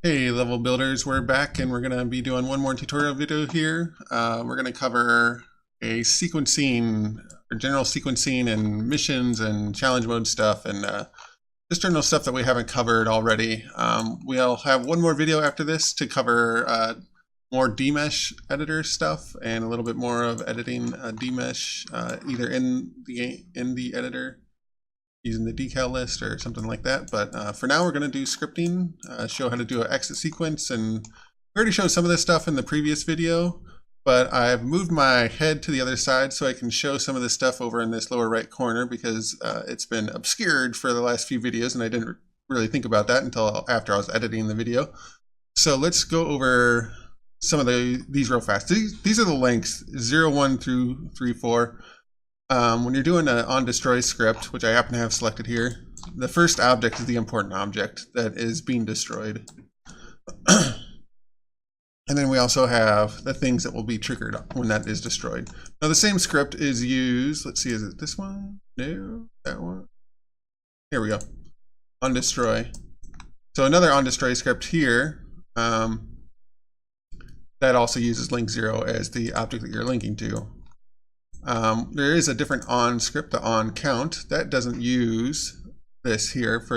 Hey level builders, we're back and we're going to be doing one more tutorial video here. We're going to cover a sequencing, or general sequencing and missions and challenge mode stuff and just general stuff that we haven't covered already. We'll have one more video after this to cover more DMesh editor stuff and a little bit more of editing DMesh either in the editor using the decal list or something like that. But for now, we're going to do scripting, show how to do an exit sequence. And we already showed some of this stuff in the previous video, but I've moved my head to the other side so I can show some of this stuff over in this lower right corner because it's been obscured for the last few videos and I didn't really think about that until after I was editing the video. So let's go over some of these real fast. These are the lengths 0, 1 through 3, 4. When you're doing an onDestroy script, which I happen to have selected here, the first object is the important object that is being destroyed. And then we also have the things that will be triggered when that is destroyed. Now the same script is used, let's see, is it this one? No, that one. Here we go, onDestroy. So another onDestroy script here, that also uses link 0 as the object that you're linking to. There is a different on script, the on count, that doesn't use this here for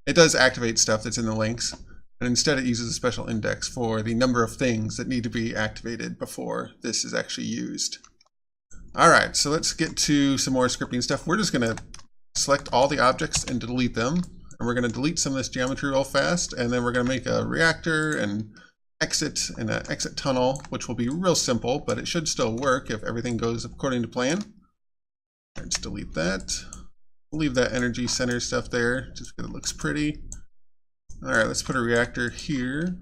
it does activate stuff that's in the links, and instead it uses a special index for the number of things that need to be activated before this is actually used. Alright, so let's get to some more scripting stuff. We're just going to select all the objects and delete them, and we're going to delete some of this geometry real fast, and then we're going to make a reactor and exit and an exit tunnel, which will be real simple, but it should still work if everything goes according to plan. Let's delete that. We'll leave that energy center stuff there just because it looks pretty. All right, let's put a reactor here.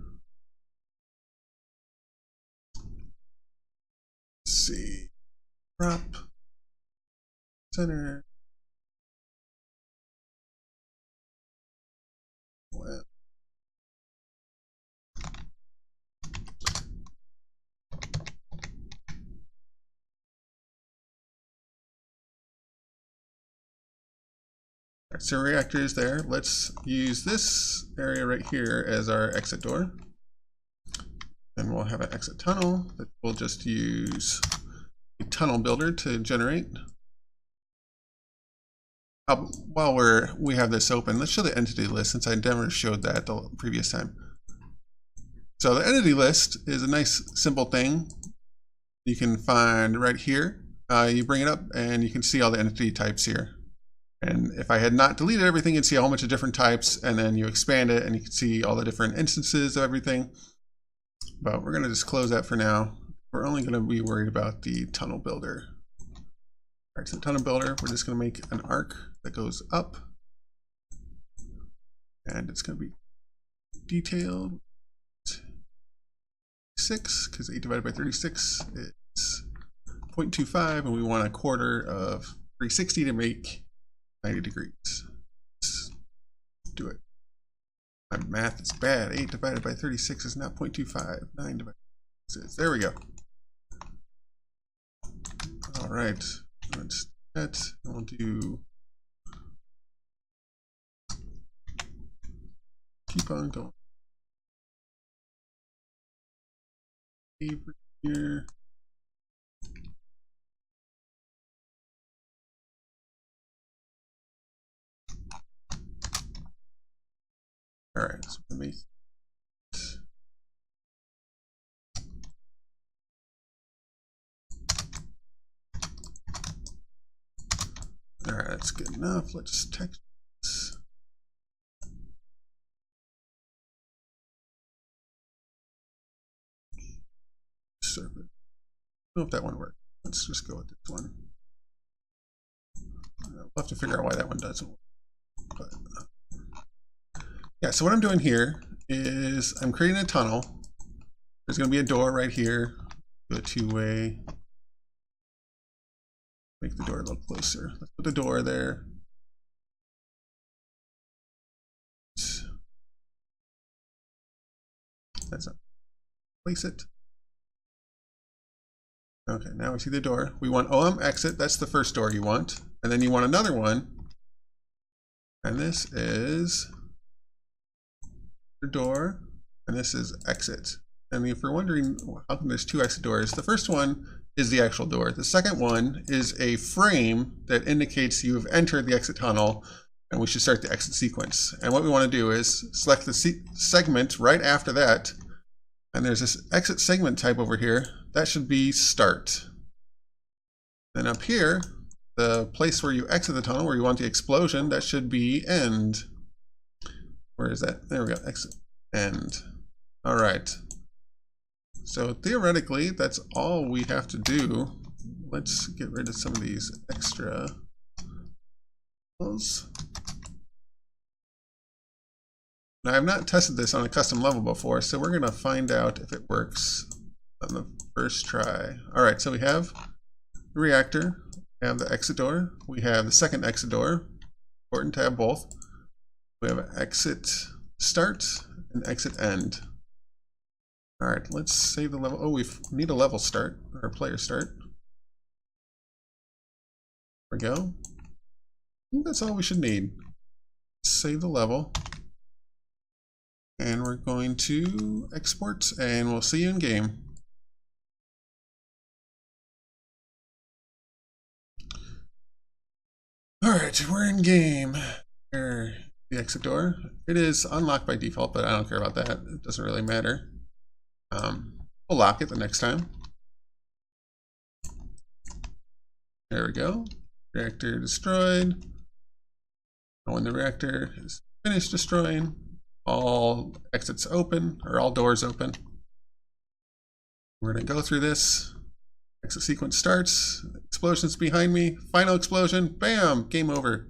Let's see, prop, center. Well, so reactor is there. Let's use this area right here as our exit door. Then we'll have an exit tunnel that we'll just use a tunnel builder to generate. While we have this open, let's show the entity list since I never showed that the previous time. So the entity list is a nice simple thing you can find right here. You bring it up and you can see all the entity types here. And if I had not deleted everything, you'd see a whole bunch of different types, and then you expand it and you can see all the different instances of everything. But we're going to just close that for now. We're only going to be worried about the tunnel builder. All right, so the tunnel builder, we're just going to make an arc that goes up. And it's going to be detailed 6, because 8 divided by 36 is 0.25, and we want a quarter of 360 to make 90 degrees. Let's do it. My math is bad. 8 divided by 36 is not 0.25. 9 divided by 6. There we go. All right. Let's do that. We'll do. Keep on going. Here. All right, so let me. All right, that's good enough. Let's text this. Serve it. I don't know if that one worked. Let's just go with this one. We'll have to figure out why that one doesn't work. But, yeah, so what I'm doing here is I'm creating a tunnel. There's going to be a door right here. Do a two-way. Make the door a little closer. Let's put the door there. That's not. Place it. Okay, now we see the door. We want OM exit. That's the first door you want. And then you want another one. And this is the door and this is exit. And if you're wondering how come there's two exit doors, the first one is the actual door. The second one is a frame that indicates you've entered the exit tunnel and we should start the exit sequence. And what we want to do is select the segment right after that, and there's this exit segment type over here. That should be start. Then up here, the place where you exit the tunnel, where you want the explosion, that should be end. Where is that? There we go, exit, end. All right. So theoretically, that's all we have to do. Let's get rid of some of these extra levels. Now, I've not tested this on a custom level before, so we're going to find out if it works on the first try. All right, so we have the reactor, we have the exit door, we have the second exit door. Important to have both. We have exit start and exit end. All right, let's save the level. Oh, we need a level start, or a player start. There we go. I think that's all we should need. Save the level. And we're going to export, and we'll see you in game. All right, we're in game. Here, the exit door. It is unlocked by default, but I don't care about that. It doesn't really matter. We'll lock it the next time. There we go. Reactor destroyed. And when the reactor is finished destroying, all exits open, or all doors open. We're going to go through this. Exit sequence starts. Explosion's behind me. Final explosion. Bam! Game over.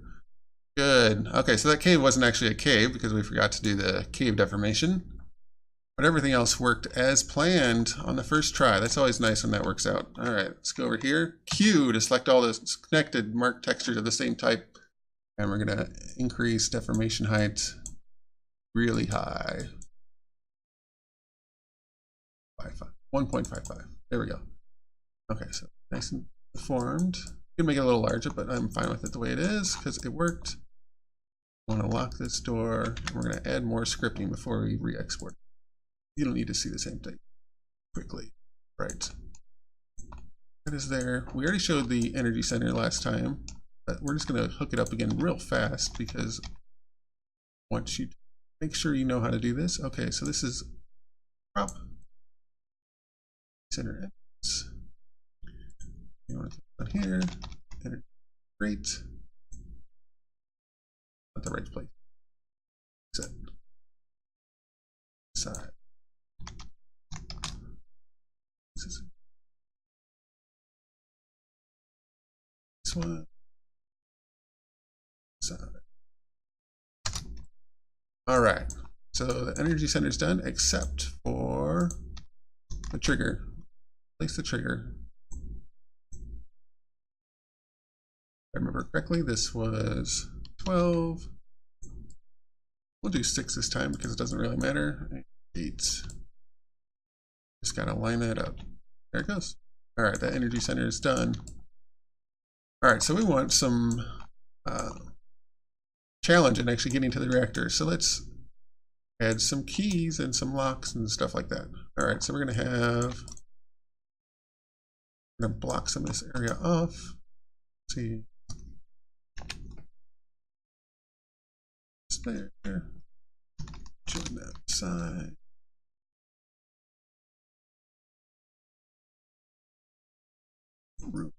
Good. Okay, so that cave wasn't actually a cave because we forgot to do the cave deformation. But everything else worked as planned on the first try. That's always nice when that works out. All right, let's go over here. Q to select all the connected marked textures of the same type. And we're going to increase deformation height really high. 1.55. There we go. Okay, so nice and deformed. You can make it a little larger, but I'm fine with it the way it is because it worked. I want to lock this door. And we're going to add more scripting before we re-export. You don't need to see the same thing quickly. Right. That is there. We already showed the energy center last time, but we're just going to hook it up again real fast because I want you to make sure you know how to do this. Okay, so this is prop center X. You want to click on here, energy great. Not the right place. Set. Side. This one. Side. All right. So the energy center is done, except for the trigger. Place the trigger. If I remember correctly, this was 12. We'll do 6 this time because it doesn't really matter. 8. Just gotta line that up. There it goes. All right, that energy center is done. All right, so we want some challenge in actually getting to the reactor. So let's add some keys and some locks and stuff like that. All right, so we're gonna block some of this area off. Let's see. It's there. Join that side. Room.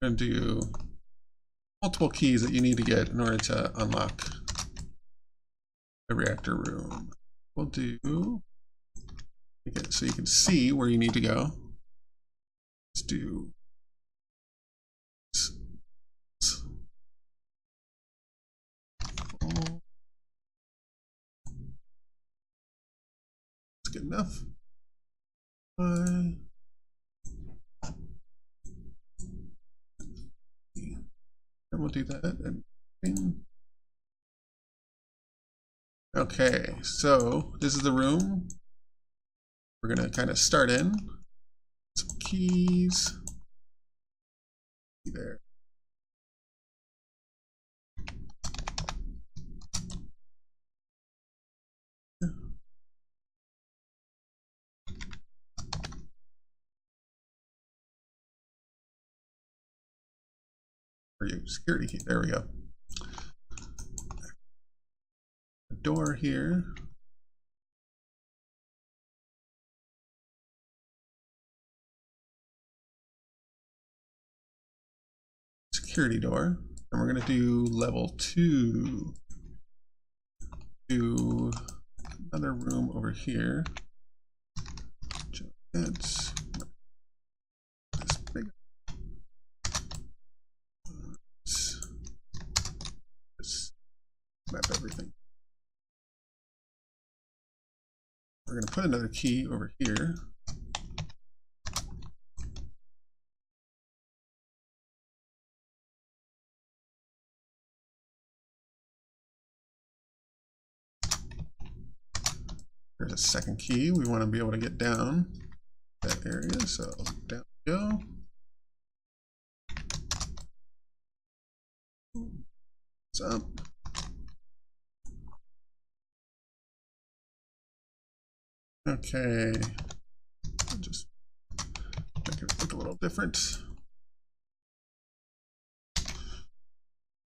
And do multiple keys that you need to get in order to unlock the reactor room. We'll do it so you can see where you need to go. Let's do that's good enough. And we'll do that. Okay, so this is the room. We're gonna kind of start in. Some keys. There. are you? Security key. There we go. A door here. Security door. And we're going to do level 2. Do another room over here. It's this big. Let's map everything. We're going to put another key over here. There's a second key. We want to be able to get down that area, so down we go. What's up? Okay, I'll just make it look a little different.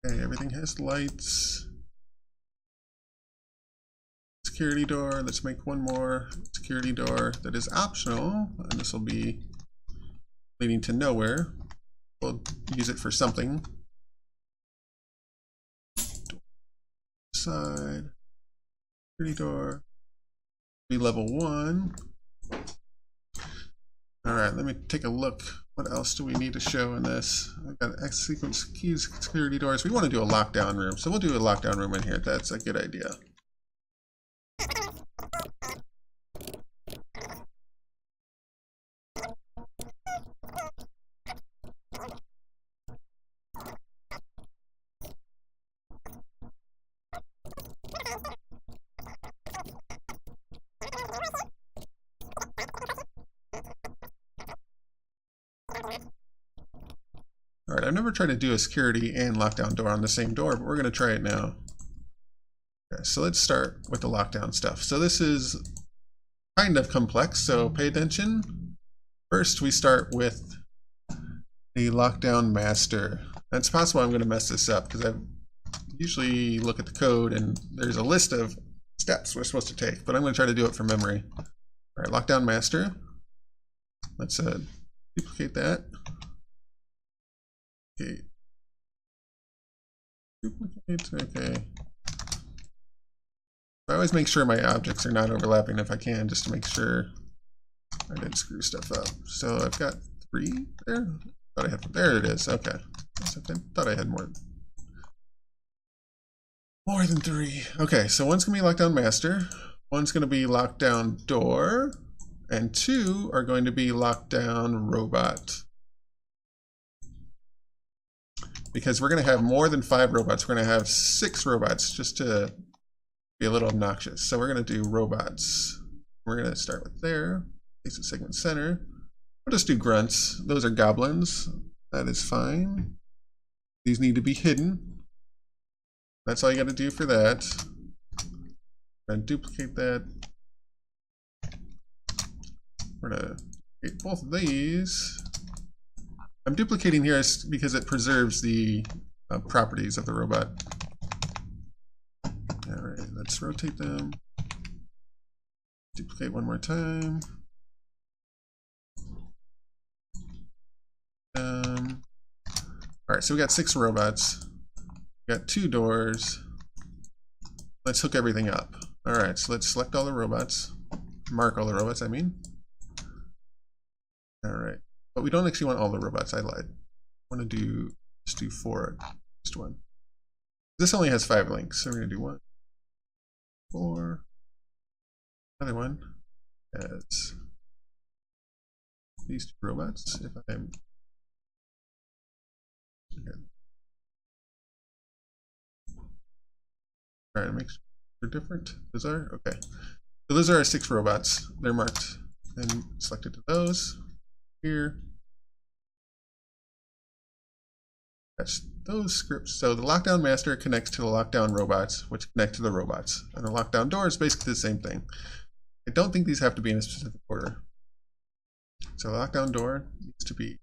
Okay, everything has lights. Security door. Let's make one more security door that is optional, and this will be leading to nowhere. We'll use it for something. Side security door be level 1. All right, let me take a look. What else do we need to show in this? I've got X sequence keys, security doors. We want to do a lockdown room, so we'll do a lockdown room in here. That's a good idea. All right, I've never tried to do a security and lockdown door on the same door, but we're going to try it now. Okay, so let's start with the lockdown stuff. So this is kind of complex, so pay attention. First, we start with the lockdown master. And it's possible I'm going to mess this up because I usually look at the code and there's a list of steps we're supposed to take, but I'm going to try to do it from memory. All right, lockdown master. Let's duplicate that. Okay. Duplicate, okay. I always make sure my objects are not overlapping if I can, just to make sure I didn't screw stuff up. So I've got 3 there. Thought I had, there it is. Okay. I thought I had more than 3. Okay, so one's gonna be lockdown master, one's gonna be lockdown door, and 2 are going to be lockdown robot. Because we're going to have more than 5 robots. We're going to have 6 robots just to be a little obnoxious. So we're going to do robots. We're going to start with there. Place the segment center. We'll just do grunts. Those are goblins. That is fine. These need to be hidden. That's all you got to do for that. And duplicate that. We're going to create both of these. I'm duplicating here because it preserves the properties of the robot. All right, let's rotate them. Duplicate one more time. All right, so we got 6 robots. We got 2 doors. Let's hook everything up. All right, so let's select all the robots. Mark all the robots, I mean. All right. But we don't actually want all the robots. I lied. I want to just do 4, just 1. This only has 5 links, so we're going to do 1, 4. Another one has these 2 robots. If I'm okay. All right, make sure they're different. Those are okay. So those are our 6 robots. They're marked and selected to those. Here. That's those scripts. So the lockdown master connects to the lockdown robots, which connect to the robots. And the lockdown door is basically the same thing. I don't think these have to be in a specific order. So the lockdown door needs to be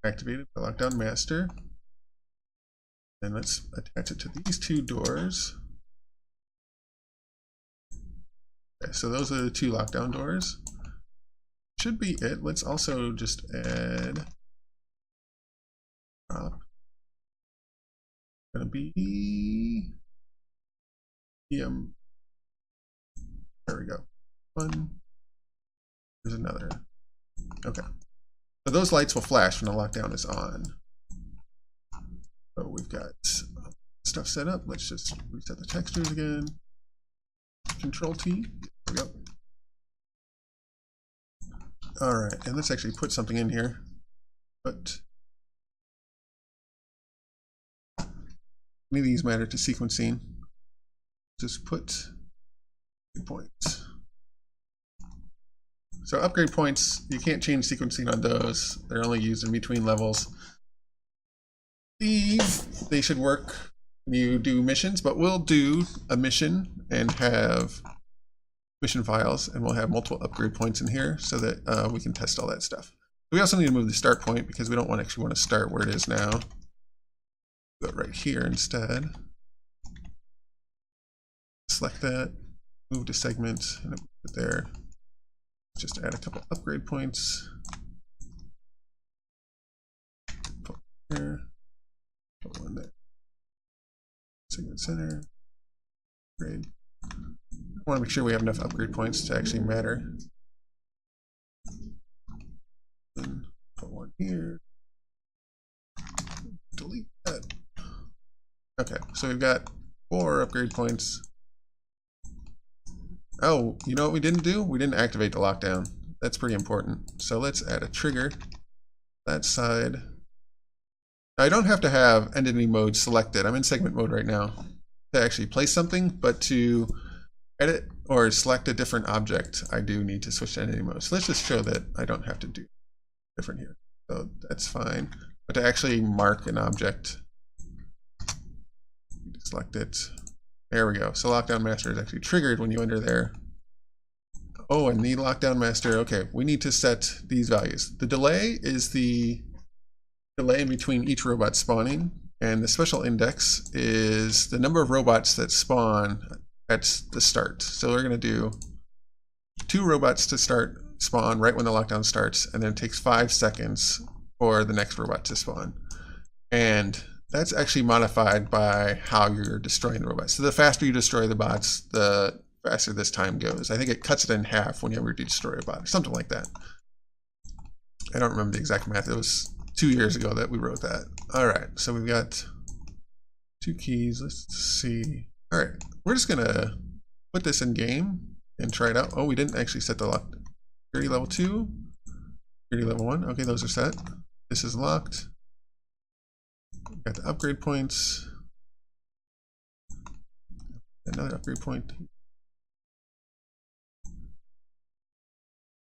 activated by lockdown master. And let's attach it to these two doors. Okay, so those are the two lockdown doors. Should be it. Let's also just add gonna be there we go. One. There's another. Okay. So those lights will flash when the lockdown is on. So we've got stuff set up. Let's just reset the textures again. Control T. There we go. All right, and let's actually put something in here. But any of these matter to sequencing. Just put points. So upgrade points, you can't change sequencing on those. They're only used in between levels. These, they should work when you do missions, but we'll do a mission and have mission files, and we'll have multiple upgrade points in here so that we can test all that stuff. We also need to move the start point because we don't actually want to start where it is now. Go right here instead. Select that, move to segment, and put it there. Just add a couple upgrade points. Put one here, put one there. Segment center, upgrade. I want to make sure we have enough upgrade points to actually matter. And put one here. Delete that. Okay, so we've got 4 upgrade points. Oh, you know what we didn't do? We didn't activate the lockdown. That's pretty important. So let's add a trigger. That side. Now, I don't have to have entity mode selected. I'm in segment mode right now to actually place something, but to edit or select a different object, I do need to switch to entity mode. So let's just show that I don't have to do different here. So that's fine. But to actually mark an object, select it. There we go. So lockdown master is actually triggered when you enter there. Oh, and the lockdown master, okay, we need to set these values. The delay is the delay in between each robot spawning, and the special index is the number of robots that spawn at the start. So we're going to do 2 robots to spawn right when the lockdown starts, and then it takes 5 seconds for the next robot to spawn. And that's actually modified by how you're destroying the robots. So the faster you destroy the bots, the faster this time goes. I think it cuts it in half whenever you destroy a bot, or something like that. I don't remember the exact math. It was 2 years ago that we wrote that. All right, so we've got 2 keys. Let's see. All right, we're just gonna put this in game and try it out. Oh, we didn't actually set the lock. Security level 2, security level 1. Okay, those are set. This is locked. Got the upgrade points. Another upgrade point.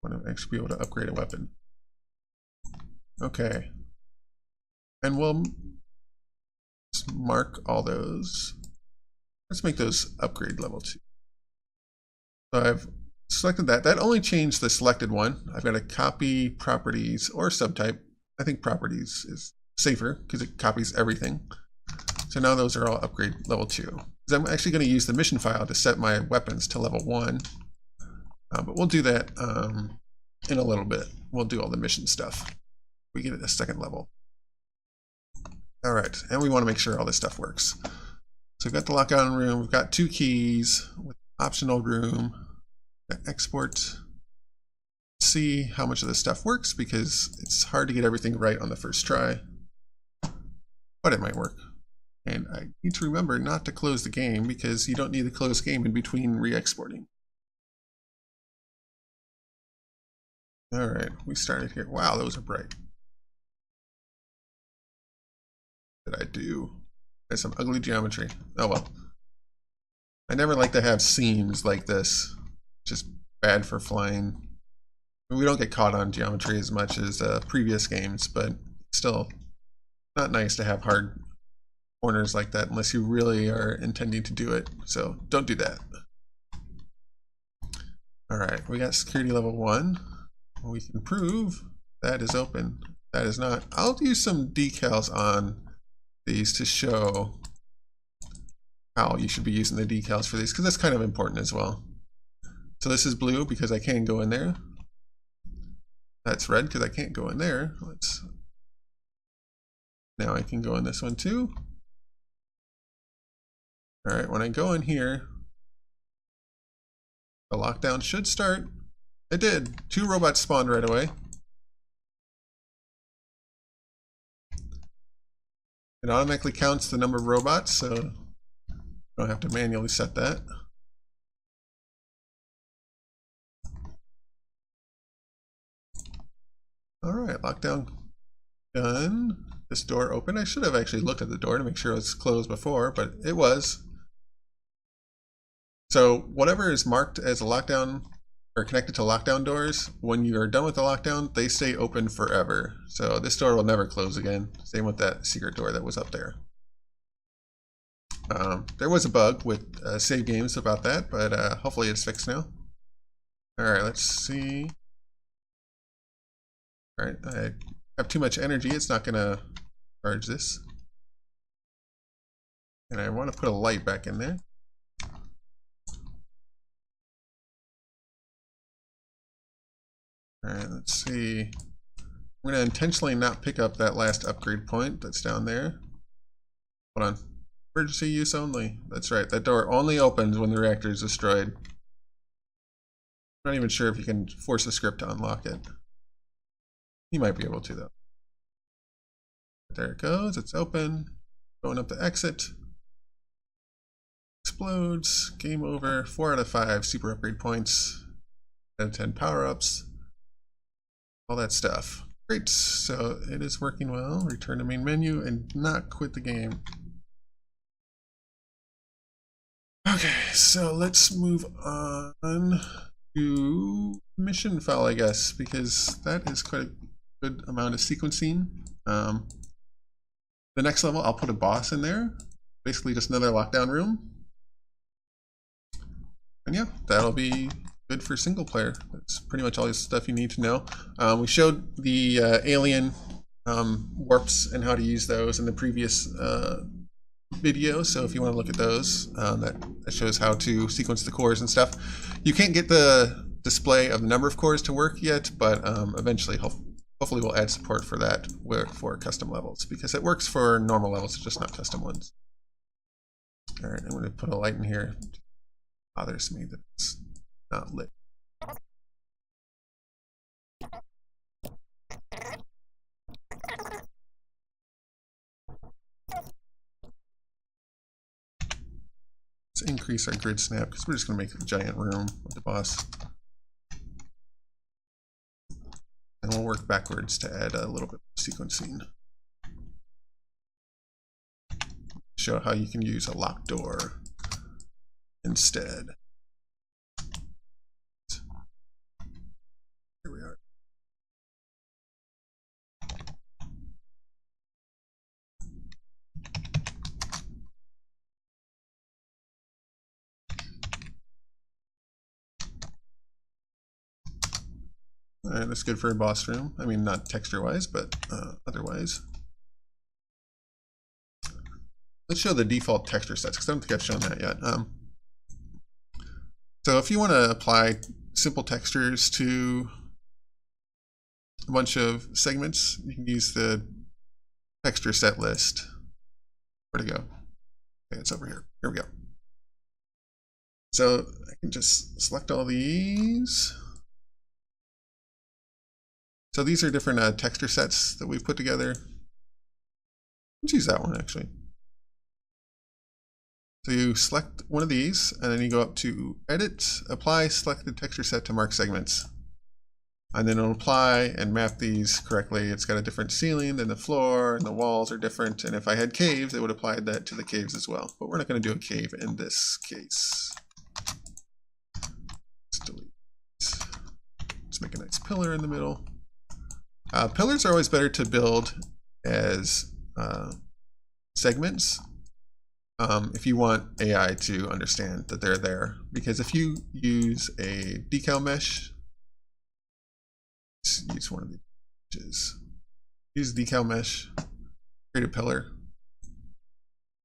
Want to actually be able to upgrade a weapon. Okay. And we'll just mark all those. Let's make those upgrade level 2. So I've selected that. That only changed the selected one. I've got to copy properties or subtype. I think properties is safer because it copies everything. So now those are all upgrade level 2. Because I'm actually going to use the mission file to set my weapons to level 1. But we'll do that in a little bit. We'll do all the mission stuff. We get it a second level. All right, and we want to make sure all this stuff works. So we've got the lockdown room. We've got 2 keys with optional room. Export. See how much of this stuff works because it's hard to get everything right on the first try. But it might work. And I need to remember not to close the game because you don't need to close game in between re-exporting. All right, we started here. Wow, those are bright. What did I do? There's some ugly geometry. Oh well. I never like to have seams like this. Just bad for flying. We don't get caught on geometry as much as previous games, but still not nice to have hard corners like that unless you really are intending to do it. So don't do that. All right, we got security level 1. We can prove that is open. That is not. I'll use some decals on these to show how you should be using the decals for these, because that's kind of important as well. So this is blue because I can go in there. That's red because I can't go in there. Now I can go in this one too. All right, when I go in here, the lockdown should start. It did. 2 robots spawned right away. It automatically counts the number of robots, so you don't have to manually set that. All right, lockdown done. This door open. I should have actually looked at the door to make sure it was closed before, but it was. So whatever is marked as a lockdown or connected to lockdown doors, when you are done with the lockdown, they stay open forever. So this door will never close again. Same with that secret door that was up there. There was a bug with save games about that, but hopefully it's fixed now. All right, let's see. All right, I have too much energy. It's not going to charge this. And I want to put a light back in there. All right, let's see. I'm going to intentionally not pick up that last upgrade point that's down there. Hold on. Emergency use only. That's right. That door only opens when the reactor is destroyed. I'm not even sure if you can force the script to unlock it. You might be able to, though. There it goes. It's open. Going up the exit. Explodes. Game over. 4 out of 5 super upgrade points. 10 out of 10 power-ups. All that stuff. Great. So it is working well. Return to main menu and not quit the game. Okay, so let's move on to mission file, I guess, because that is quite a good amount of sequencing. The next level, I'll put a boss in there. Basically just another lockdown room. And yeah, that'll be good for single player. That's pretty much all the stuff you need to know. We showed the alien warps and how to use those in the previous video, so if you want to look at those, that shows how to sequence the cores and stuff. You can't get the display of the number of cores to work yet, but eventually hopefully we'll add support for that for custom levels, because it works for normal levels, just not custom ones. All right, I'm going to put a light in here. It bothers me that it's not lit. Let's increase our grid snap because we're just going to make a giant room with the boss. And we'll work backwards to add a little bit of sequencing. Show how you can use a locked door instead. Here we are. All right, that's good for a boss room. I mean, not texture-wise, but otherwise. Let's show the default texture sets, because I don't think I've shown that yet. So if you want to apply simple textures to a bunch of segments, you can use the texture set list. Where'd it go? Okay, it's over here. Here we go. So I can just select all these. So these are different texture sets that we've put together. Let's use that one actually. So you select one of these, and then you go up to Edit, Apply Selected Texture Set to mark segments. And then it'll apply and map these correctly. It's got a different ceiling than the floor, and the walls are different. And if I had caves, it would apply that to the caves as well. But we're not going to do a cave in this case. Let's delete. Let's make a nice pillar in the middle. Pillars are always better to build as segments. If you want AI to understand that they're there, because if you use a decal mesh, let's use one of the images. Use decal mesh, create a pillar,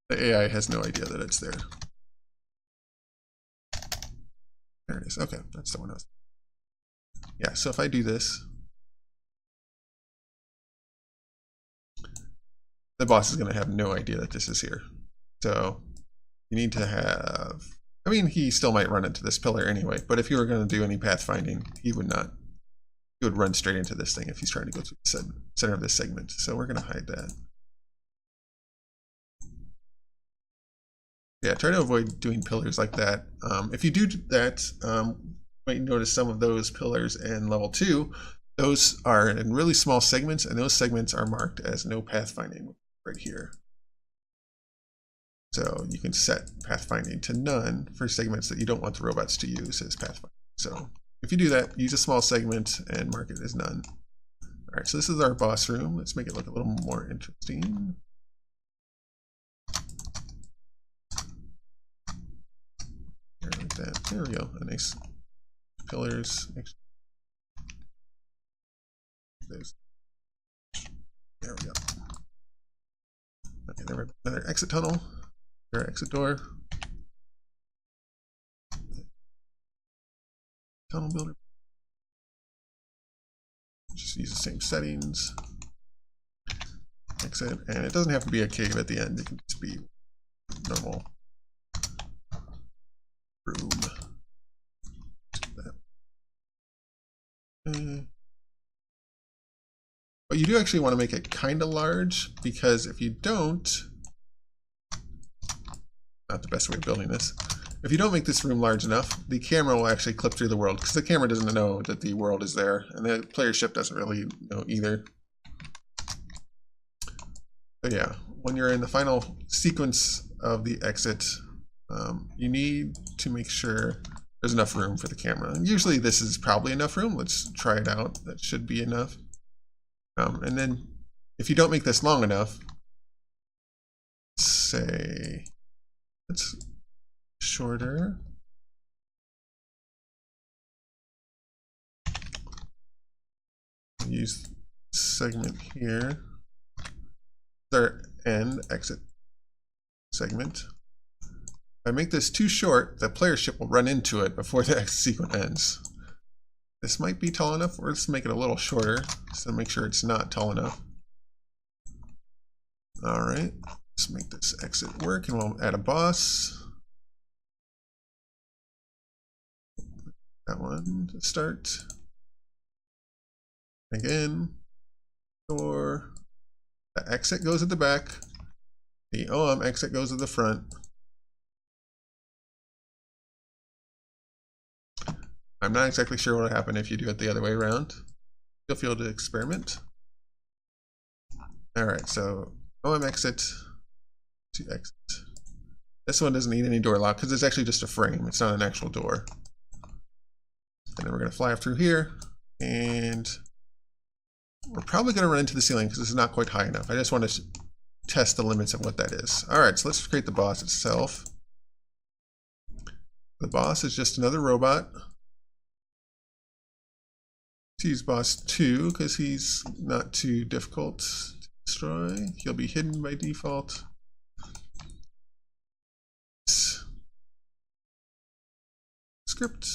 The AI has no idea that it's there. There it is. Okay, that's the one else. Yeah, so if I do this, the boss is going to have no idea that this is here. So you need to have, I mean, he still might run into this pillar anyway, but if you were going to do any pathfinding, he would not. He would run straight into this thing if he's trying to go through the center of this segment. So we're going to hide that. Yeah, try to avoid doing pillars like that. If you do that, you might notice some of those pillars in level 2, those are in really small segments, and those segments are marked as no pathfinding right here. So you can set pathfinding to none for segments that you don't want the robots to use as pathfinding. So if you do that, use a small segment and mark it as none. All right, so this is our boss room. Let's make it look a little more interesting. Like that. There we go. A nice pillars. There we go. Okay, there we go. Another exit tunnel. Or exit door. Tunnel builder. Just use the same settings. Exit, and it doesn't have to be a cave at the end. It can just be normal room. But you do actually want to make it kind of large, because if you don't, not the best way of building this, if you don't make this room large enough, the camera will actually clip through the world, because the camera doesn't know that the world is there, and the player ship doesn't really know either. But yeah, when you're in the final sequence of the exit, you need to make sure there's enough room for the camera. And usually this is probably enough room. Let's try it out. That should be enough. And then if you don't make this long enough, say it's shorter. Use segment here. Our end exit segment. If I make this too short, the player ship will run into it before the exit sequence ends. This might be tall enough, or let's make it a little shorter, so make sure it's not tall enough. All right, let's make this exit work, and we'll add a boss. That one to start. Again, door. The exit goes at the back. The OM exit goes at the front. I'm not exactly sure what will happen if you do it the other way around. Feel free to experiment. All right, so OM exit to exit. This one doesn't need any door lock because it's actually just a frame. It's not an actual door. And then we're going to fly up through here, and we're probably going to run into the ceiling because this is not quite high enough. I just want to test the limits of what that is. All right, so let's create the boss itself. The boss is just another robot. Let's use boss 2 because he's not too difficult to destroy. He'll be hidden by default. Script.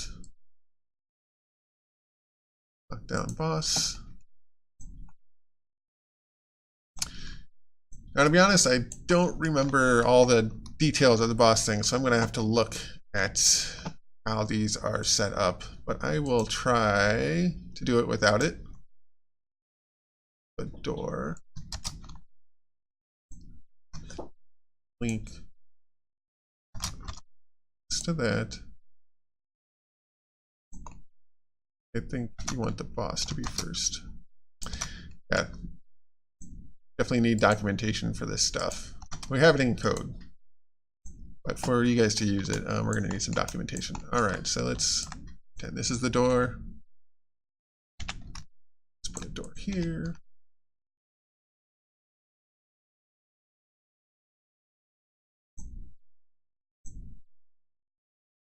Lock down boss. Now, to be honest, I don't remember all the details of the boss thing, so I'm going to have to look at how these are set up, but I will try to do it without it. The door. Link to that. I think you want the boss to be first. Yeah. Definitely need documentation for this stuff. We have it in code, but for you guys to use it, we're going to need some documentation. All right, so let's pretend this is the door. Let's put a door here.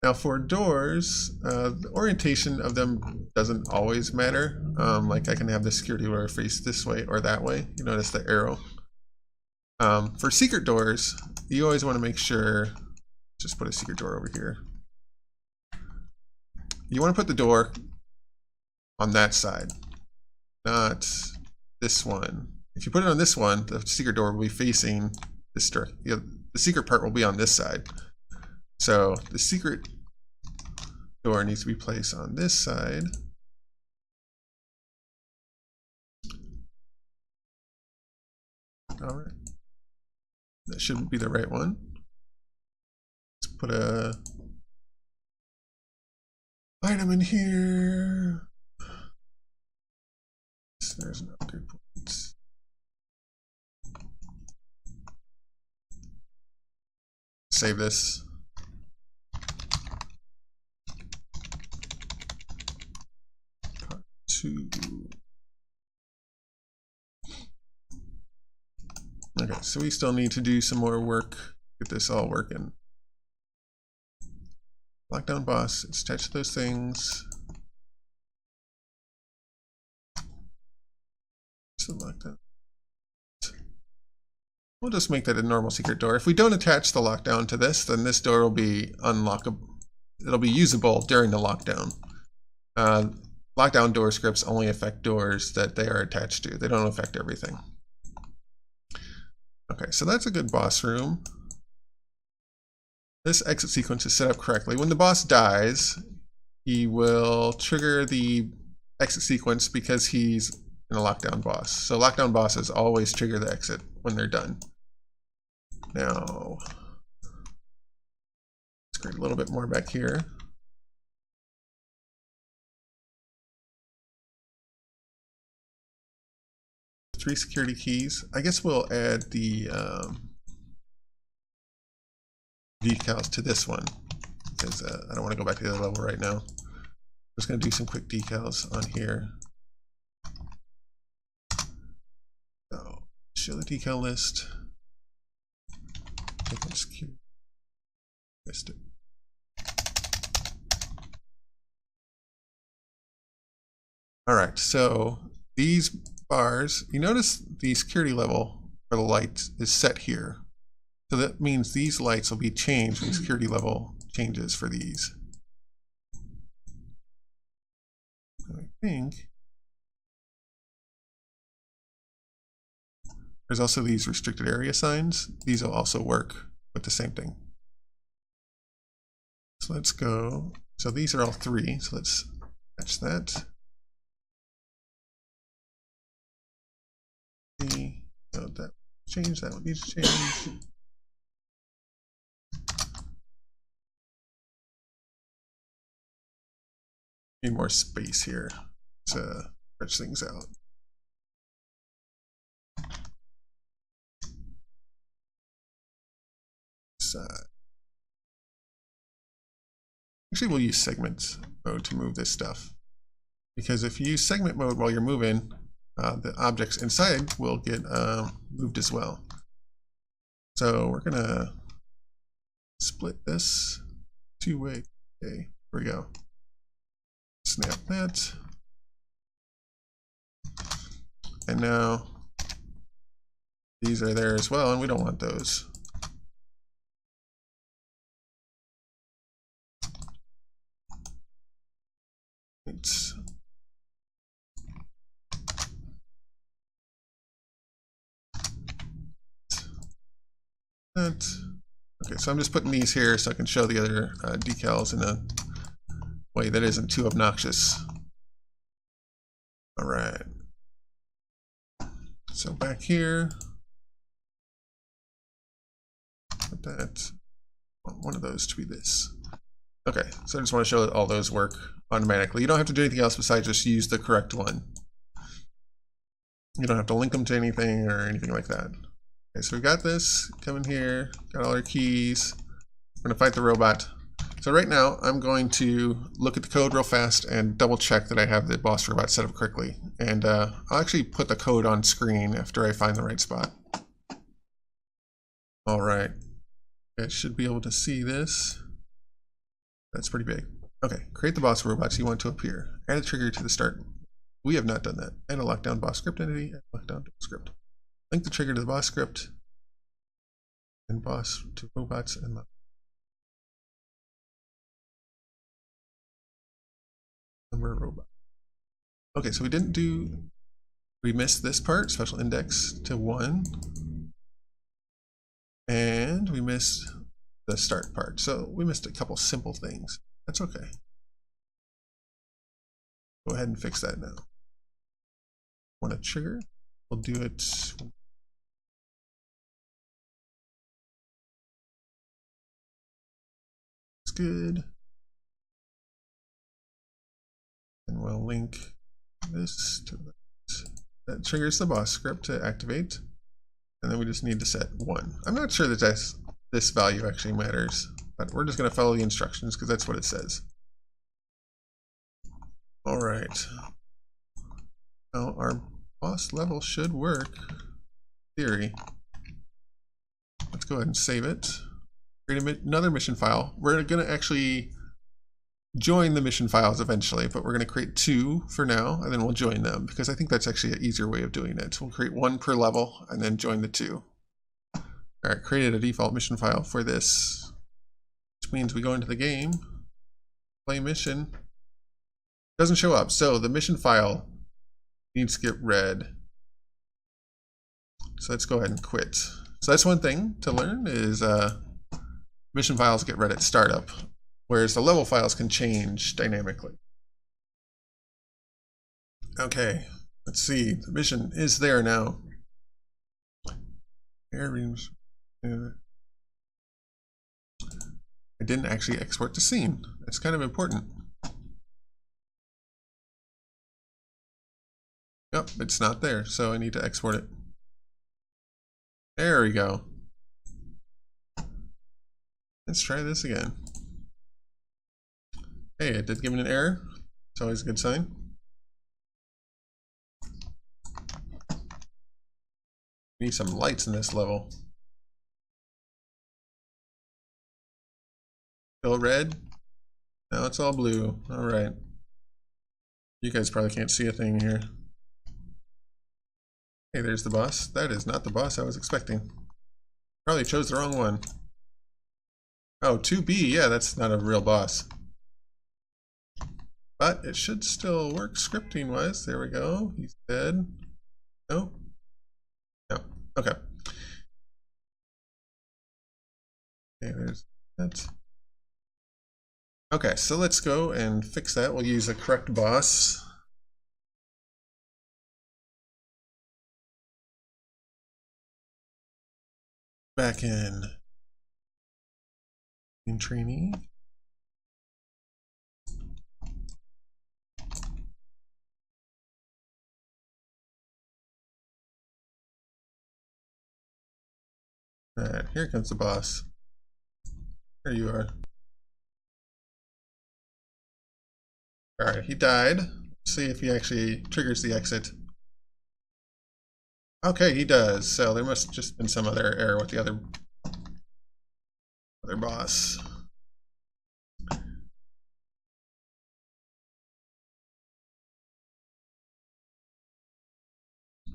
Now for doors, the orientation of them doesn't always matter. Like I can have the security door face this way or that way. You notice the arrow. For secret doors, you always want to make sure, just put a secret door over here. You want to put the door on that side, not this one. If you put it on this one, the secret door will be facing this direction. The secret part will be on this side. So the secret door needs to be placed on this side. All right. That should be the right one. Let's put a item in here. There's no good points. Save this. Part 2. Okay, so we still need to do some more work, get this all working. Lockdown boss, it's attached to those things. Lockdown. We'll just make that a normal secret door. If we don't attach the lockdown to this, then this door will be unlockable. It'll be usable during the lockdown. Lockdown door scripts only affect doors that they are attached to. They don't affect everything. Okay, so that's a good boss room. This exit sequence is set up correctly. When the boss dies, he will trigger the exit sequence because he's in a lockdown boss. So lockdown bosses always trigger the exit when they're done. Now, let's create a little bit more back here. Three security keys. I guess we'll add the decals to this one because I don't want to go back to the other level right now. I'm just going to do some quick decals on here. So, show the decal list. Missed it. All right, so these bars, you notice the security level for the lights is set here. So that means these lights will be changed when security level changes for these. I think there's also these restricted area signs. These will also work with the same thing. So let's go. So these are all 3. So let's match that. No, that change. That one needs to change. Need more space here to stretch things out. Actually, we'll use segment mode to move this stuff. Because if you use segment mode while you're moving, the objects inside will get moved as well. So we're going to split this 2-way. Okay, here we go. Snap that. And now these are there as well, and we don't want those. That. Okay, so I'm just putting these here so I can show the other decals in a way that isn't too obnoxious. All right. So back here, put that. I want one of those to be this. Okay, so I just want to show that all those work automatically. You don't have to do anything else besides just use the correct one. You don't have to link them to anything or anything like that. Okay, so we got this, come in here, got all our keys. We're gonna fight the robot. So right now, I'm going to look at the code real fast and double check that I have the boss robot set up correctly. And I'll actually put the code on screen after I find the right spot. All right, I should be able to see this. That's pretty big. Okay, create the boss robots you want to appear. Add a trigger to the start. We have not done that. Add a lockdown boss script entity, add a lockdown script. Link the trigger to the boss script. and boss to robots and number of robots. Okay, so we missed this part, special index to 1. And we missed the start part. So we missed a couple simple things. That's okay. Go ahead and fix that now. Want a trigger? We'll do it. It's good. And we'll link this to that. That triggers the boss script to activate. And then we just need to set 1. I'm not sure that this value actually matters, but we're just going to follow the instructions because that's what it says. All right. Now our boss level should work. In theory. Let's go ahead and save it. Create another mission file. We're going to actually join the mission files eventually, but we're going to create 2 for now, and then we'll join them because I think that's actually an easier way of doing it. We'll create 1 per level and then join the 2. All right, created a default mission file for this, which means we go into the game, play mission, doesn't show up. So the mission file needs to get read. So let's go ahead and quit. So that's one thing to learn is mission files get read at startup, whereas the level files can change dynamically. Okay, let's see. The mission is there now. I didn't actually export the scene. That's kind of important. Yep, it's not there, so I need to export it. There we go. Let's try this again. Hey, it did give me an error. It's always a good sign. We need some lights in this level. Still red? Now it's all blue. All right. You guys probably can't see a thing here. Hey, there's the boss. That is not the boss I was expecting. Probably chose the wrong one. Oh, 2B. Yeah, that's not a real boss. But it should still work scripting-wise. There we go. He's dead. No? No. Okay. Okay, there's that. Okay, so let's go and fix that. We'll use the correct boss. Back in trainee. Alright, here comes the boss. There you are. Alright, he died. Let's see if he actually triggers the exit. Okay, he does. So there must have just been some other error with the other boss.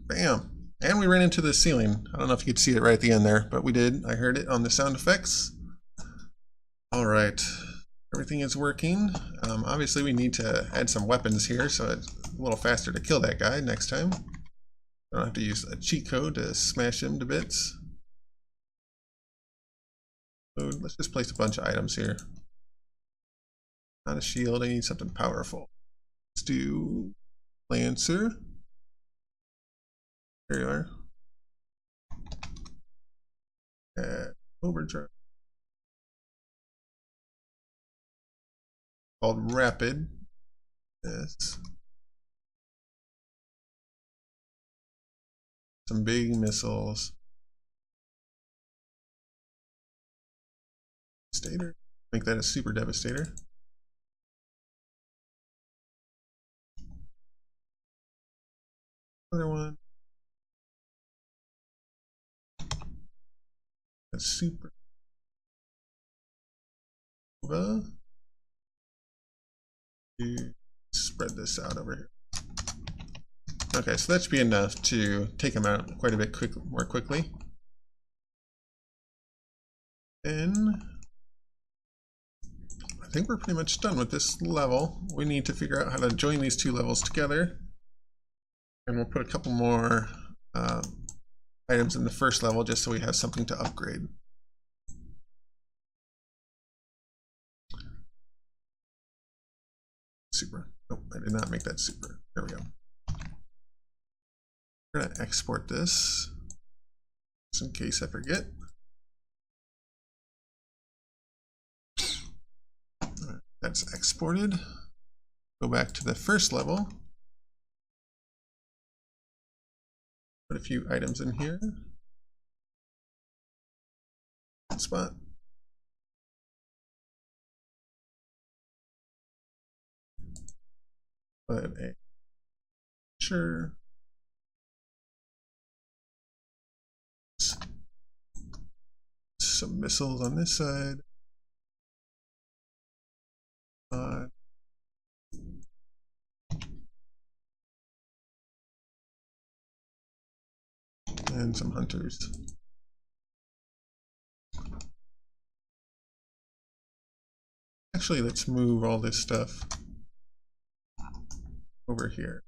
Bam. And we ran into the ceiling. I don't know if you could see it right at the end there, but we did. I heard it on the sound effects. All right. Everything is working. Obviously, we need to add some weapons here, so it's a little faster to kill that guy next time. I don't have to use a cheat code to smash him to bits. So let's just place a bunch of items here. Not a shield, I need something powerful. Let's do Lancer. There you are. Overdrive. Called Rapid. Yes. Some big missiles. Devastator. Make that a super devastator. Another one. A super. Spread this out over here. Okay, so that should be enough to take them out quite a bit more quickly. And I think we're pretty much done with this level. We need to figure out how to join these two levels together. And we'll put a couple more items in the first level just so we have something to upgrade. Super. Nope, I did not make that super. There we go. We're going to export this just in case I forget. Right, that's exported. Go back to the first level. Put a few items in here. Spot. Put a sure. Some missiles on this side. And some hunters. Actually, let's move all this stuff over here,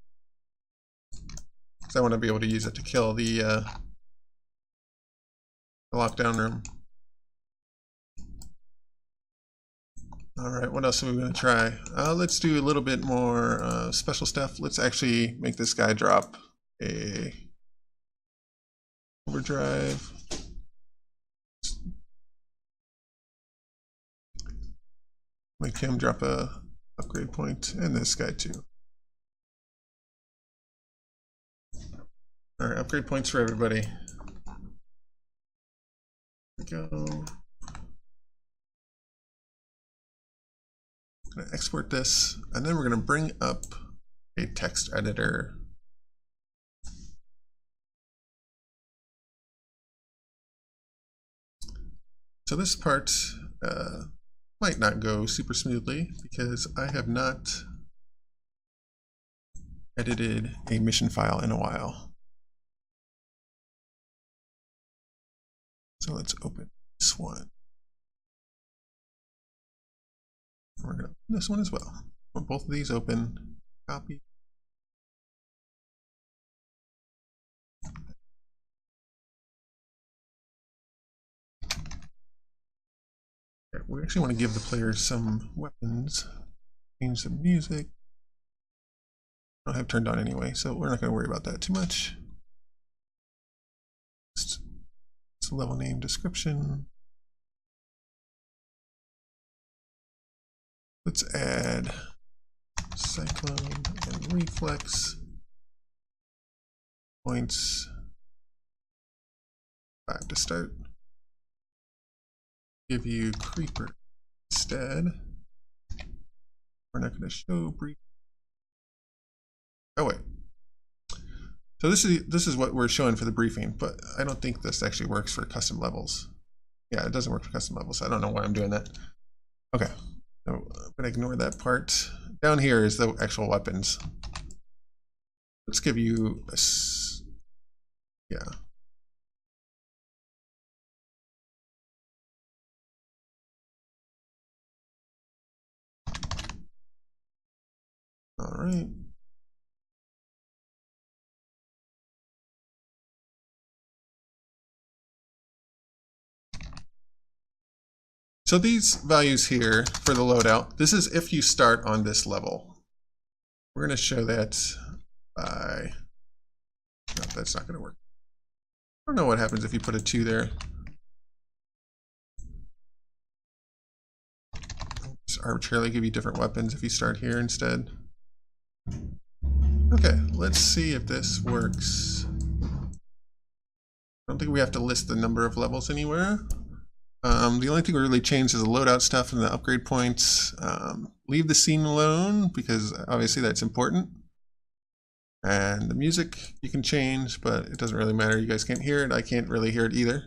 because I want to be able to use it to kill the lockdown room. All right, what else are we going to try? Let's do a little bit more special stuff. Let's actually make this guy drop a overdrive. Make him drop a upgrade point, and this guy too. All right, upgrade points for everybody. There we go. I'm going to export this, and then we're going to bring up a text editor. So this part might not go super smoothly because I have not edited a mission file in a while. So let's open this one. We're going to open this one as well. Want both of these open. Copy. We actually want to give the players some weapons. Change the music. I don't have turned on anyway, so we're not going to worry about that too much. Just level name description. Let's add cyclone and reflex points. 5 to start. Give you creeper instead. We're not going to show brief. Oh wait. So this is what we're showing for the briefing, but I don't think this actually works for custom levels. Yeah, it doesn't work for custom levels. I don't know why I'm doing that. Okay. So I'm going to ignore that part. Down here is the actual weapons. Let's give you a, yeah. All right. So these values here for the loadout, this is if you start on this level. We're going to show that by, no, that's not going to work. I don't know what happens if you put a 2 there. I'll just arbitrarily give you different weapons if you start here instead. Okay, let's see if this works. I don't think we have to list the number of levels anywhere. The only thing we really changed is the loadout stuff and the upgrade points. Leave the scene alone because obviously that's important. And the music you can change, but it doesn't really matter. You guys can't hear it. I can't really hear it either.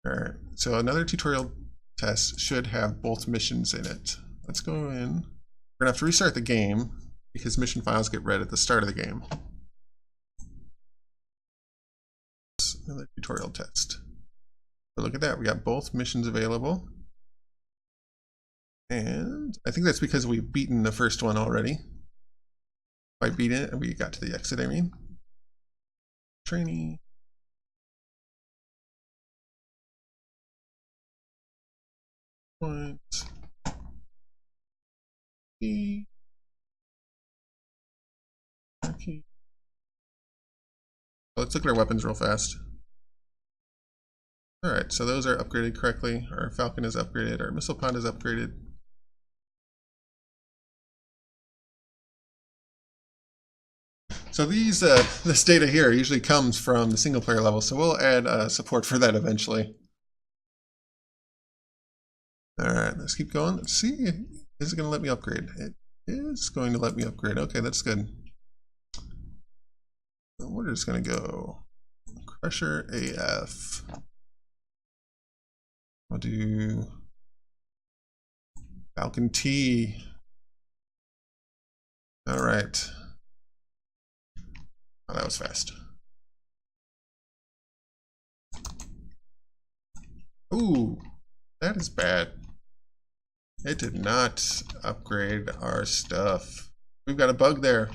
All right, so another tutorial test should have both missions in it. Let's go in. We're gonna have to restart the game because mission files get read at the start of the game. Another tutorial test. But look at that, we got both missions available. And I think that's because we've beaten the first one already. By beating it, and we got to the exit, I mean. Training. Point. E. Okay. Let's look at our weapons real fast. Alright, so those are upgraded correctly. Our Falcon is upgraded, our missile pod is upgraded. So these, this data here usually comes from the single player level, so we'll add support for that eventually. Alright, let's keep going. Let's see, is it going to let me upgrade? It is going to let me upgrade. Okay, that's good. So we're just going to go Crusher AF. I'll do Falcon T. Alright. Oh, that was fast. Ooh, that is bad. It did not upgrade our stuff. We've got a bug there.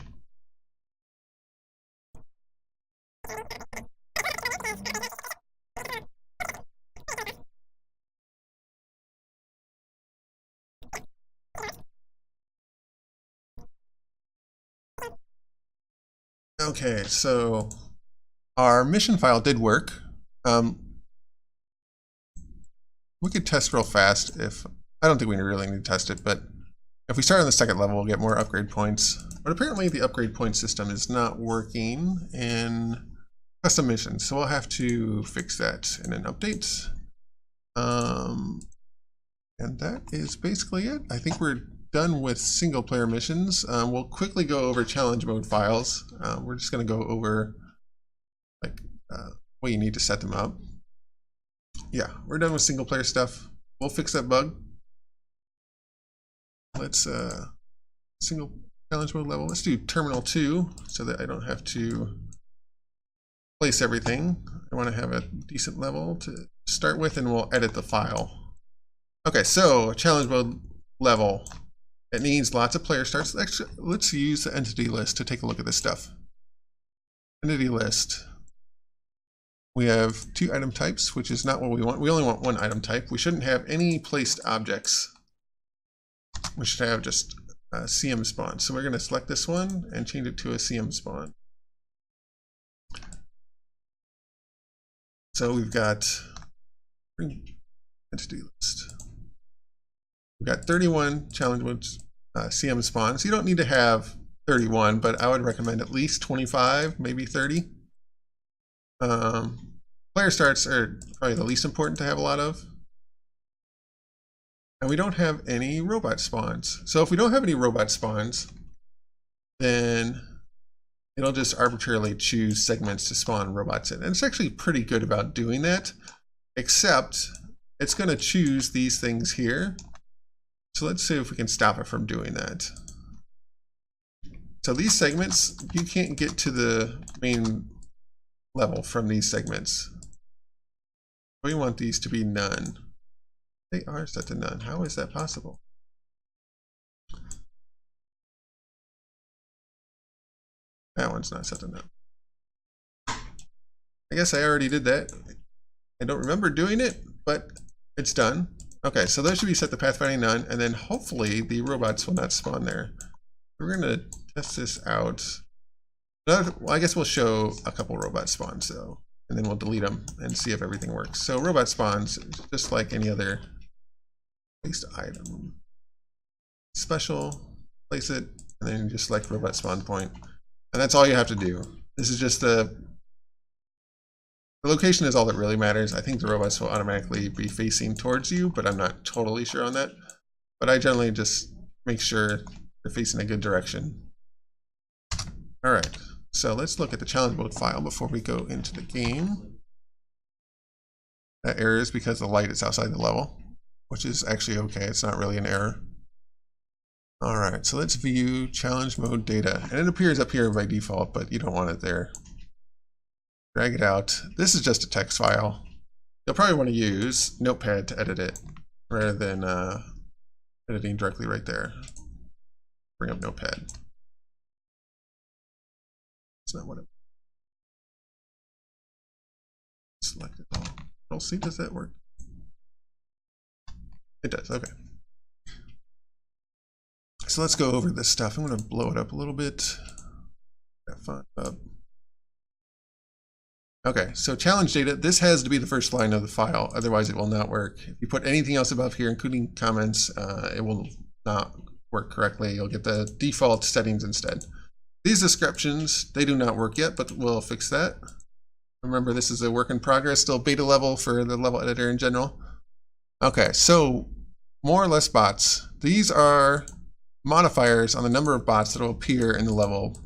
Okay, so our mission file did work. We could test real fast if, I don't think we really need to test it, but if we start on the second level, we'll get more upgrade points. But apparently the upgrade point system is not working in custom missions, so we'll have to fix that in an update. And that is basically it. I think we're done with single player missions. We'll quickly go over challenge mode files. We're just going to go over like what you need to set them up. Yeah, we're done with single player stuff. We'll fix that bug. Let's single challenge mode level. Let's do terminal 2 so that I don't have to place everything. I want to have a decent level to start with, and we'll edit the file. Okay, so challenge mode level. It needs lots of player starts. Let's use the entity list to take a look at this stuff. Entity list. We have 2 item types, which is not what we want. We only want 1 item type. We shouldn't have any placed objects. We should have just a CM spawn. So we're going to select this one and change it to a CM spawn. So we've got entity list. We've got 31 challenge modes CM spawns. You don't need to have 31, but I would recommend at least 25, maybe 30. Player starts are probably the least important to have a lot of. And we don't have any robot spawns. So if we don't have any robot spawns, then it'll just arbitrarily choose segments to spawn robots in. And it's actually pretty good about doing that, except it's going to choose these things here. So let's see if we can stop it from doing that. So these segments, you can't get to the main level from these segments. We want these to be none. They are set to none. How is that possible? That one's not set to none. I guess I already did that. I don't remember doing it, but it's done. Okay, so those should be set to pathfinding none, and then hopefully the robots will not spawn there. We're going to test this out. Well, I guess we'll show a couple robot spawns though, and then we'll delete them and see if everything works. So robot spawns, just like any other placed item. Special, place it, and then you just select robot spawn point. And that's all you have to do. This is just the location is all that really matters. I think the robots will automatically be facing towards you, but I'm not totally sure on that. But I generally just make sure they're facing a good direction. All right, so let's look at the challenge mode file before we go into the game. That error is because the light is outside the level, which is actually okay. It's not really an error. All right, so let's view challenge mode data. And it appears up here by default, but you don't want it there. Drag it out. This is just a text file. you'll probably want to use Notepad to edit it rather than editing directly right there. Bring up Notepad. It's not what it. Select it all. Control C, does that work? It does, okay. So let's go over this stuff. I'm going to blow it up a little bit. That font up. Okay, so challenge data, this has to be the first line of the file, otherwise it will not work. If you put anything else above here, including comments, it will not work correctly. You'll get the default settings instead. These descriptions, they do not work yet, but we'll fix that. Remember, this is a work in progress, still beta level for the level editor in general. Okay, so more or less bots. These are modifiers on the number of bots that will appear in the level.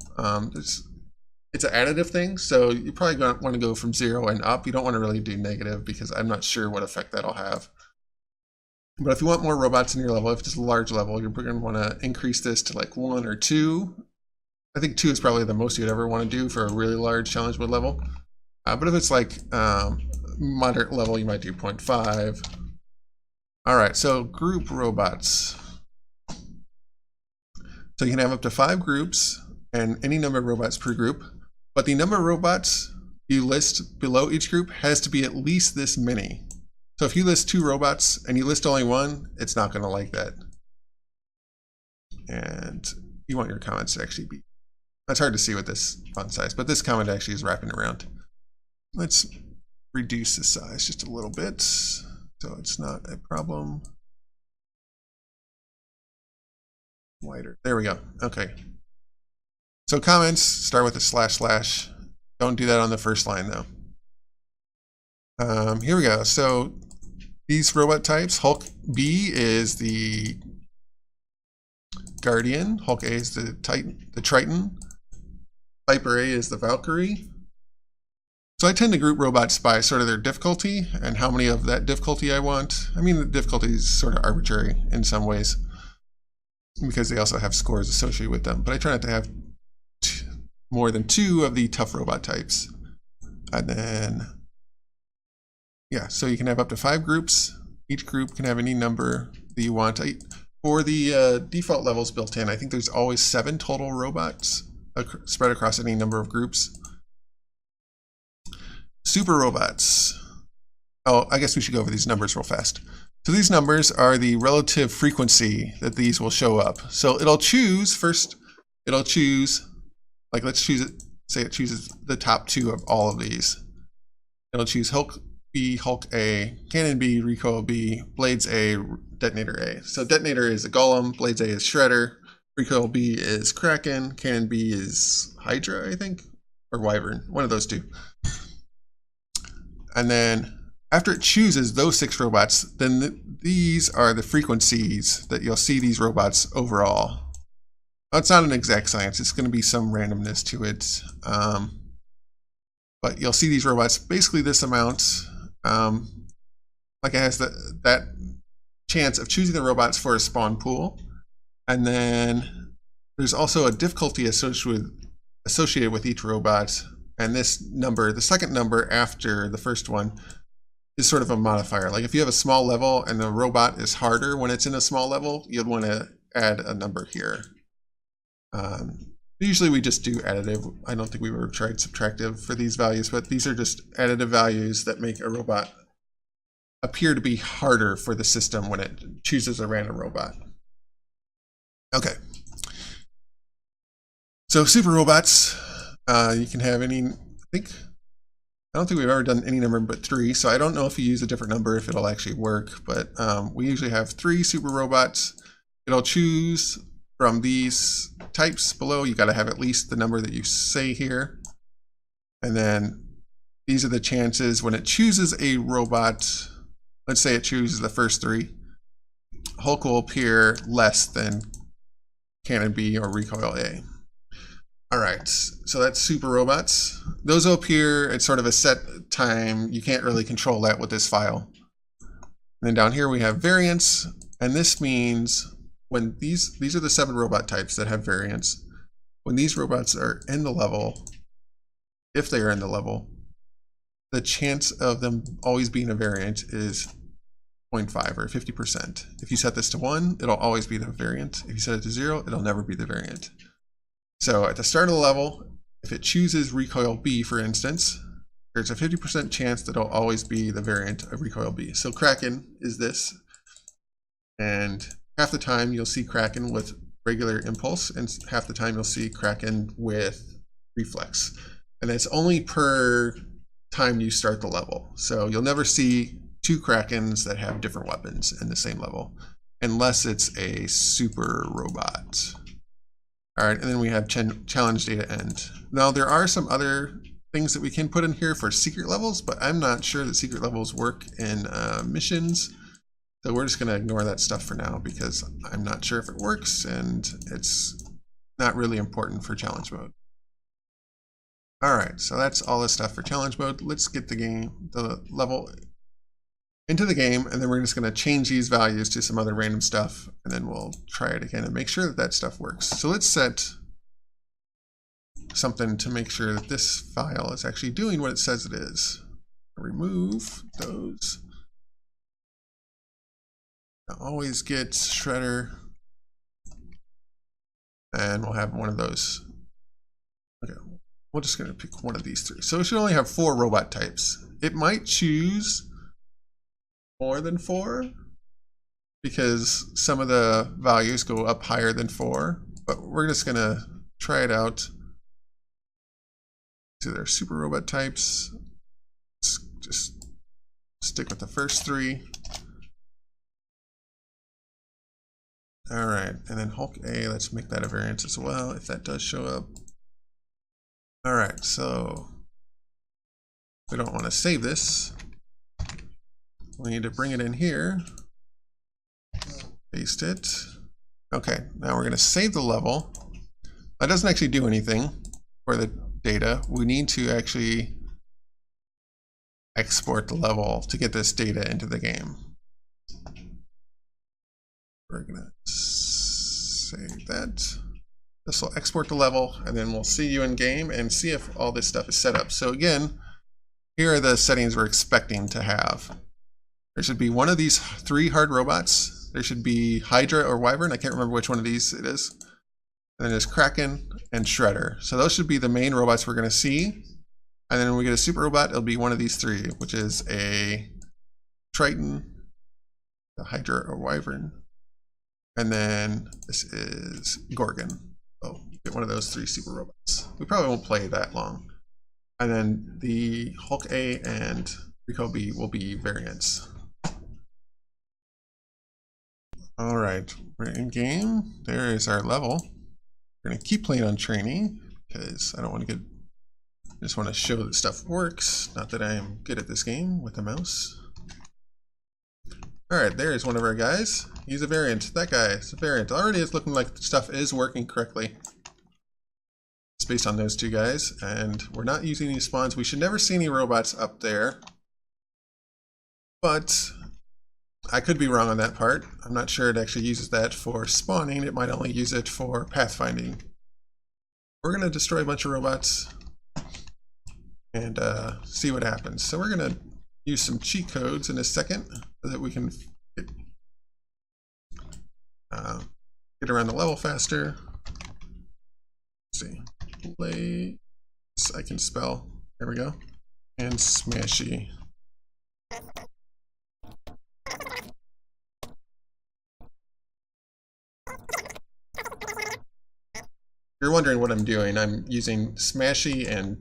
It's an additive thing, so you probably want to go from 0 and up. You don't want to really do negative because I'm not sure what effect that'll have. But if you want more robots in your level, if it's a large level, you're going to want to increase this to like 1 or 2. I think 2 is probably the most you'd ever want to do for a really large challenge mode level. But if it's like moderate level, you might do 0.5. All right, so group robots. So you can have up to 5 groups and any number of robots per group. But the number of robots you list below each group has to be at least this many. So if you list 2 robots and you list only 1, it's not going to like that. And you want your comments to actually be, that's hard to see with this font size, but this comment actually is wrapping around. Let's reduce the size just a little bit so it's not a problem. Wider. There we go. Okay. So comments start with a // Don't do that on the first line though. Here we go. So these robot types, Hulk B is the Guardian, Hulk A is the Triton, Viper A is the Valkyrie. So I tend to group robots by sort of their difficulty and how many of that difficulty I want. I mean, the difficulty is sort of arbitrary in some ways because they also have scores associated with them, but I try not to have more than 2 of the tough robot types. And then, yeah, so you can have up to 5 groups. Each group can have any number that you want. For the default levels built in, I think there's always 7 total robots spread across any number of groups. Super robots. Oh, I guess we should go over these numbers real fast. So these numbers are the relative frequency that these will show up. So it'll choose, first it'll choose, like let's choose it, say it chooses the top 2 of all of these. It'll choose Hulk B, Hulk A, Cannon B, Recoil B, Blades A, Detonator A. So Detonator is a Golem, Blades A is Shredder, Recoil B is Kraken, Cannon B is Hydra, I think, or Wyvern, one of those 2. And then after it chooses those 6 robots, then these are the frequencies that you'll see these robots overall. Now, it's not an exact science, it's going to be some randomness to it. But you'll see these robots basically this amount. Like it has that chance of choosing the robots for a spawn pool. And then there's also a difficulty associated with each robot. And this number, the second number after the first one, is sort of a modifier. Like if you have a small level and the robot is harder when it's in a small level, you'd want to add a number here. Usually we just do additive. I don't think we ever tried subtractive for these values, but these are just additive values that make a robot appear to be harder for the system when it chooses a random robot. Okay. So super robots, you can have any, I don't think we've ever done any number but 3, so I don't know if you use a different number if it'll actually work, but we usually have 3 super robots. It'll choose from these types below. You got to have at least the number that you say here. And then these are the chances when it chooses a robot. Let's say it chooses the first 3. Hulk will appear less than Cannon B or Recoil A. All right, so that's super robots. Those will appear at sort of a set time. You can't really control that with this file. And then down here we have variants, and this means when these are the 7 robot types that have variants. When these robots are in the level, if they are in the level, the chance of them always being a variant is 0.5 or 50%. If you set this to 1, it'll always be the variant. If you set it to 0, it'll never be the variant. So at the start of the level, if it chooses recoil B, for instance, there's a 50% chance that it'll always be the variant of recoil B. So Kraken is this, and half the time you'll see Kraken with regular impulse, and half the time you'll see Kraken with reflex. And it's only per time you start the level. So you'll never see two Krakens that have different weapons in the same level, unless it's a super robot. All right, and then we have challenge data end. Now there are some other things that we can put in here for secret levels, but I'm not sure that secret levels work in missions. So we're just gonna ignore that stuff for now because I'm not sure if it works and it's not really important for challenge mode. All right, so that's all the stuff for challenge mode. Let's get the level into the game, and then we're just going to change these values to some other random stuff, and then we'll try it again and make sure that that stuff works. So let's set something to make sure that this file is actually doing what it says it is. Remove those. I'll always get Shredder, and we'll have one of those. Okay, we're just going to pick one of these three. So it should only have 4 robot types. It might choose more than 4 because some of the values go up higher than 4, but we're just going to try it out. So they're super robot types. Let's just stick with the first 3. All right, and then Hulk A, let's make that a variant as well if that does show up. All right, so we don't want to save this. We need to bring it in here, paste it. Okay, now we're going to save the level. That doesn't actually do anything for the data. We need to actually export the level to get this data into the game. We're going to save that. This will export the level, and then we'll see you in game and see if all this stuff is set up. So again, here are the settings we're expecting to have. There should be one of these 3 hard robots. There should be Hydra or Wyvern. I can't remember which one of these it is. And then there's Kraken and Shredder. So those should be the main robots we're going to see. And then when we get a super robot, it'll be one of these 3, which is a Triton, a Hydra or Wyvern. And then this is Gorgon. So get one of those 3 super robots. We probably won't play that long. And then the Hulk A and Rico B will be variants. All right, we're in game. There is our level. We're gonna keep playing on training because I don't want to get, I just want to show that stuff works. Not that I am good at this game with the mouse. All right, there's one of our guys. He's a variant. That guy is a variant. Already it's looking like the stuff is working correctly. It's based on those 2 guys, and we're not using any spawns. We should never see any robots up there. But I could be wrong on that part. I'm not sure it actually uses that for spawning. It might only use it for pathfinding. We're going to destroy a bunch of robots and see what happens. So we're going to use some cheat codes in a second so that we can get around the level faster. Let's see. Play. I can spell. There we go. And smashy. You're wondering what I'm doing. I'm using Smashy and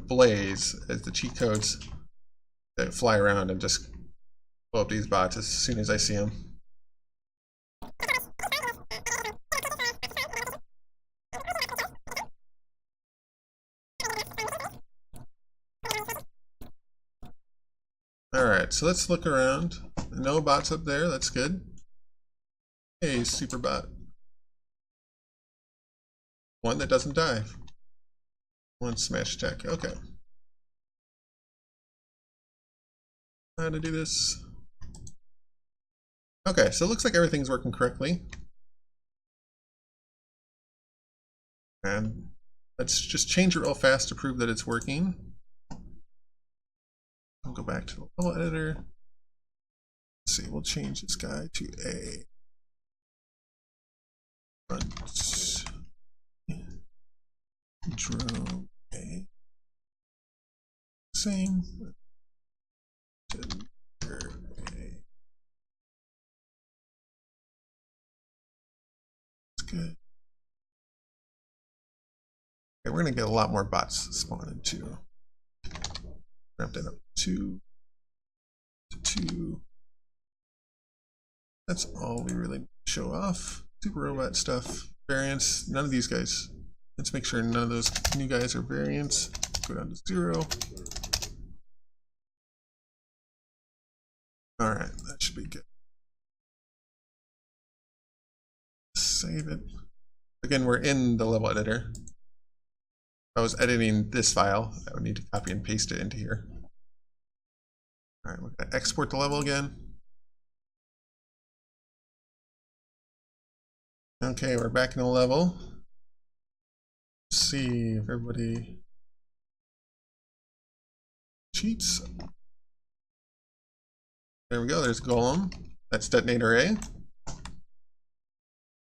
Blaze as the cheat codes that fly around and just blow up these bots as soon as I see them. Alright, so let's look around. No bots up there, that's good. Hey, super bot. One that doesn't die. 1 smash attack. Okay. How to do this? Okay, so it looks like everything's working correctly. And let's just change it real fast to prove that it's working. we'll go back to the level editor. Let's see, we'll change this guy to a front drone A. Same. Good. Okay, we're going to get a lot more bots spawning too. Ramp that up to 2. That's all we really show off. Super robot stuff, variants, none of these guys. Let's make sure none of those new guys are variants. Go down to 0. All right, that should be good. Save it. Again, we're in the level editor. If I was editing this file, I would need to copy and paste it into here. All right, we're going to export the level again. Okay, we're back in the level. Let's see if everybody cheats. There we go, there's Golem. That's Detonator A.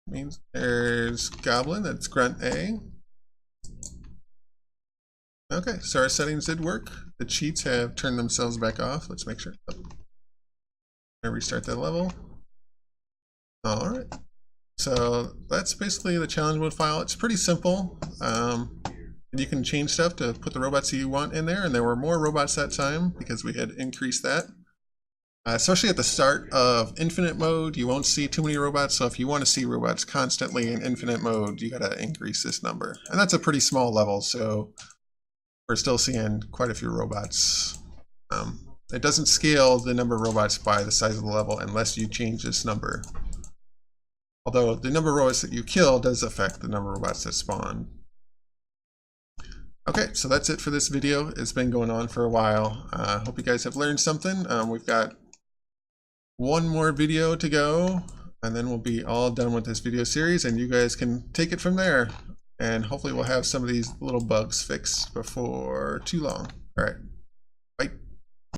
Means there's Goblin, that's Grunt A. Okay, so our settings did work. The cheats have turned themselves back off. Let's make sure. Oh. I'll restart that level. All right. So that's basically the challenge mode file. It's pretty simple. And you can change stuff to put the robots you want in there. And there were more robots that time because we had increased that. Especially at the start of infinite mode, you won't see too many robots. So if you want to see robots constantly in infinite mode, you got to increase this number. And that's a pretty small level. So we're still seeing quite a few robots. It doesn't scale the number of robots by the size of the level unless you change this number. Although the number of robots that you kill does affect the number of robots that spawn. Okay, so that's it for this video. It's been going on for a while. Hope you guys have learned something. We've got one more video to go, and then we'll be all done with this video series, and you guys can take it from there. And hopefully we'll have some of these little bugs fixed before too long. All right.